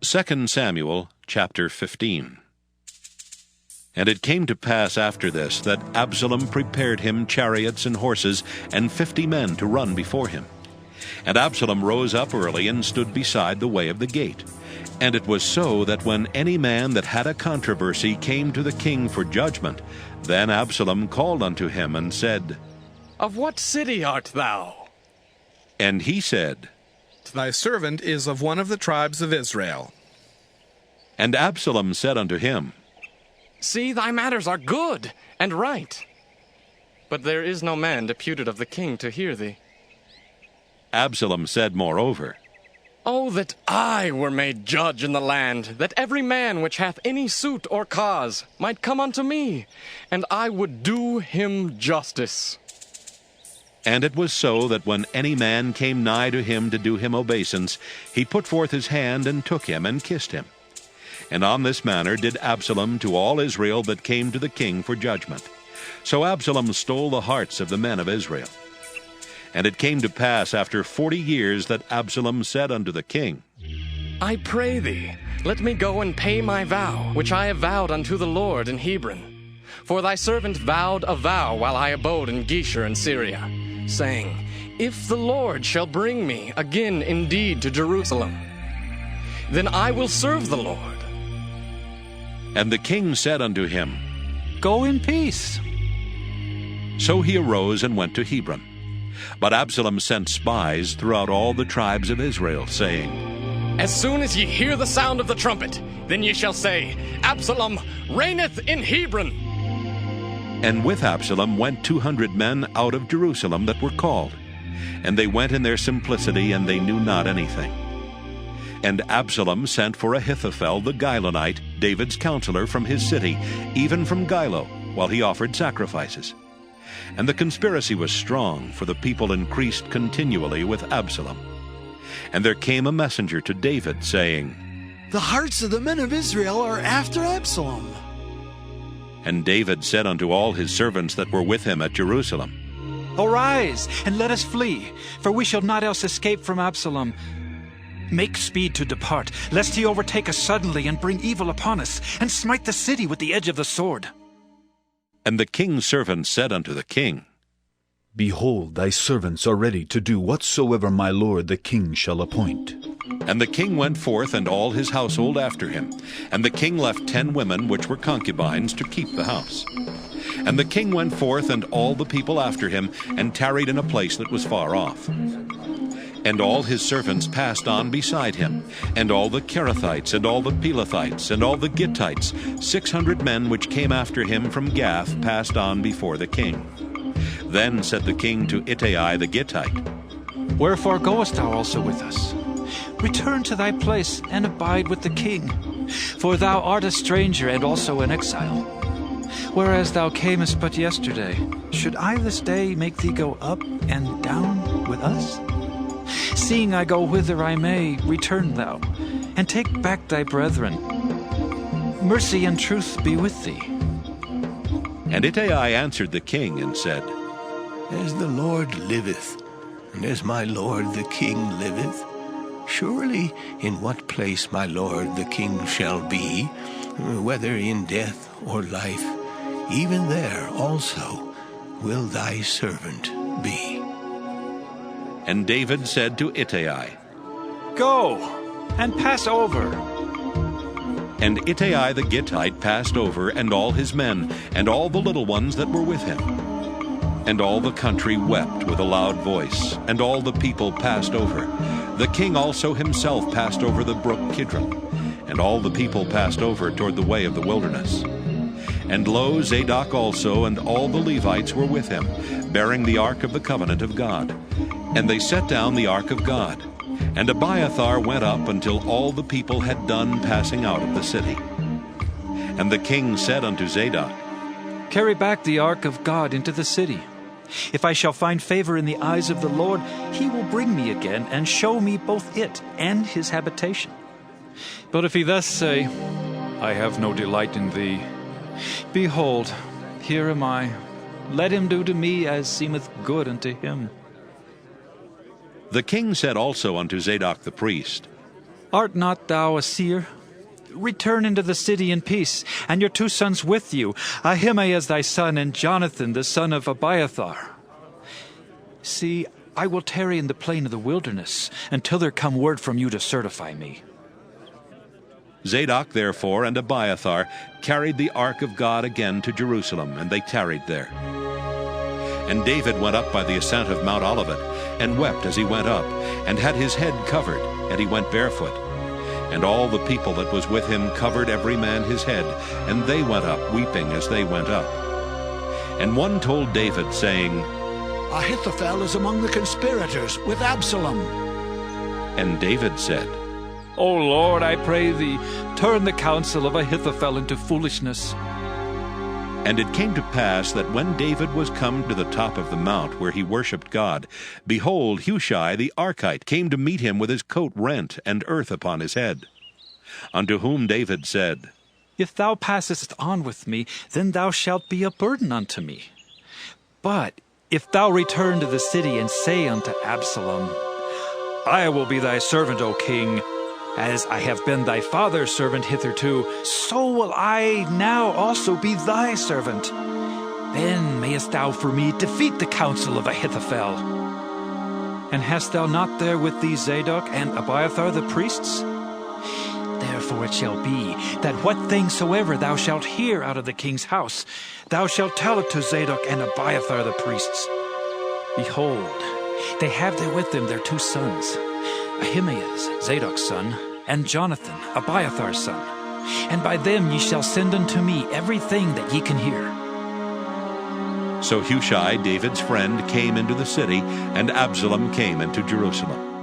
2 Samuel chapter 15. And it came to pass after this that Absalom prepared him chariots and horses and 50 men to run before him. And Absalom rose up early and stood beside the way of the gate. And it was so that when any man that had a controversy came to the king for judgment, then Absalom called unto him and said, Of what city art thou? And he said, Thy servant is of one of the tribes of Israel. And Absalom said unto him, See, thy matters are good and right. But there is no man deputed of the king to hear thee. Absalom said moreover, Oh, that I were made judge in the land, that every man which hath any suit or cause might come unto me, and I would do him justice. And it was so that when any man came nigh to him to do him obeisance, he put forth his hand and took him and kissed him. And on this manner did Absalom to all Israel that came to the king for judgment. So Absalom stole the hearts of the men of Israel. And it came to pass after 40 years that Absalom said unto the king, I pray thee, let me go and pay my vow, which I have vowed unto the Lord in Hebron. For thy servant vowed a vow while I abode in Geshur in Syria, saying, If the Lord shall bring me again indeed to Jerusalem, then I will serve the Lord. And the king said unto him, Go in peace. So he arose and went to Hebron. But Absalom sent spies throughout all the tribes of Israel, saying, As soon as ye hear the sound of the trumpet, then ye shall say, Absalom reigneth in Hebron. And with Absalom went 200 men out of Jerusalem that were called. And they went in their simplicity, and they knew not anything. And Absalom sent for Ahithophel the Gilonite, David's counselor, from his city, even from Gilo, while he offered sacrifices. And the conspiracy was strong, for the people increased continually with Absalom. And there came a messenger to David, saying, The hearts of the men of Israel are after Absalom. And David said unto all his servants that were with him at Jerusalem, Arise, and let us flee, for we shall not else escape from Absalom. Make speed to depart, lest he overtake us suddenly and bring evil upon us, and smite the city with the edge of the sword. And the king's servants said unto the king, Behold, thy servants are ready to do whatsoever my lord the king shall appoint. And the king went forth, and all his household after him. And the king left 10 women which were concubines to keep the house. And the king went forth, and all the people after him, and tarried in a place that was far off. And all his servants passed on beside him, and all the Kerethites, and all the Pelethites, and all the Gittites, 600 men which came after him from Gath, passed on before the king. Then said the king to Ittai the Gittite, Wherefore goest thou also with us? Return to thy place, and abide with the king, for thou art a stranger and also an exile. Whereas thou camest but yesterday, should I this day make thee go up and down with us? Seeing I go whither I may, return thou, and take back thy brethren. Mercy and truth be with thee. And Ittai answered the king and said, As the Lord liveth, and as my lord the king liveth, surely in what place my lord the king shall be, whether in death or life, even there also will thy servant be. And David said to Ittai, Go, and pass over. And Ittai the Gittite passed over, and all his men, and all the little ones that were with him. And all the country wept with a loud voice, and all the people passed over. The king also himself passed over the brook Kidron, and all the people passed over toward the way of the wilderness. And lo, Zadok also and all the Levites were with him, bearing the ark of the covenant of God. And they set down the ark of God. And Abiathar went up until all the people had done passing out of the city. And the king said unto Zadok, Carry back the ark of God into the city. If I shall find favor in the eyes of the Lord, he will bring me again and show me both it and his habitation. But if he thus say, I have no delight in thee, behold, here am I. Let him do to me as seemeth good unto him. The king said also unto Zadok the priest, Art not thou a seer? Return into the city in peace, and your 2 sons with you, Ahimaaz thy son, and Jonathan the son of Abiathar. See, I will tarry in the plain of the wilderness, until there come word from you to certify me. Zadok therefore and Abiathar carried the ark of God again to Jerusalem, and they tarried there. And David went up by the ascent of Mount Olivet, and wept as he went up, and had his head covered, and he went barefoot. And all the people that was with him covered every man his head, and they went up weeping as they went up. And one told David, saying, Ahithophel is among the conspirators with Absalom. And David said, O Lord, I pray thee, turn the counsel of Ahithophel into foolishness. And it came to pass that when David was come to the top of the mount where he worshipped God, behold, Hushai the Archite came to meet him with his coat rent and earth upon his head. Unto whom David said, If thou passest on with me, then thou shalt be a burden unto me. But if thou return to the city and say unto Absalom, I will be thy servant, O king, as I have been thy father's servant hitherto, so will I now also be thy servant. Then mayest thou for me defeat the counsel of Ahithophel. And hast thou not there with thee Zadok and Abiathar the priests? Therefore it shall be, that what thing soever thou shalt hear out of the king's house, thou shalt tell it to Zadok and Abiathar the priests. Behold, they have there with them their 2 sons, Ahimaaz, Zadok's son, and Jonathan, Abiathar's son. And by them ye shall send unto me everything that ye can hear. So Hushai, David's friend, came into the city, and Absalom came into Jerusalem.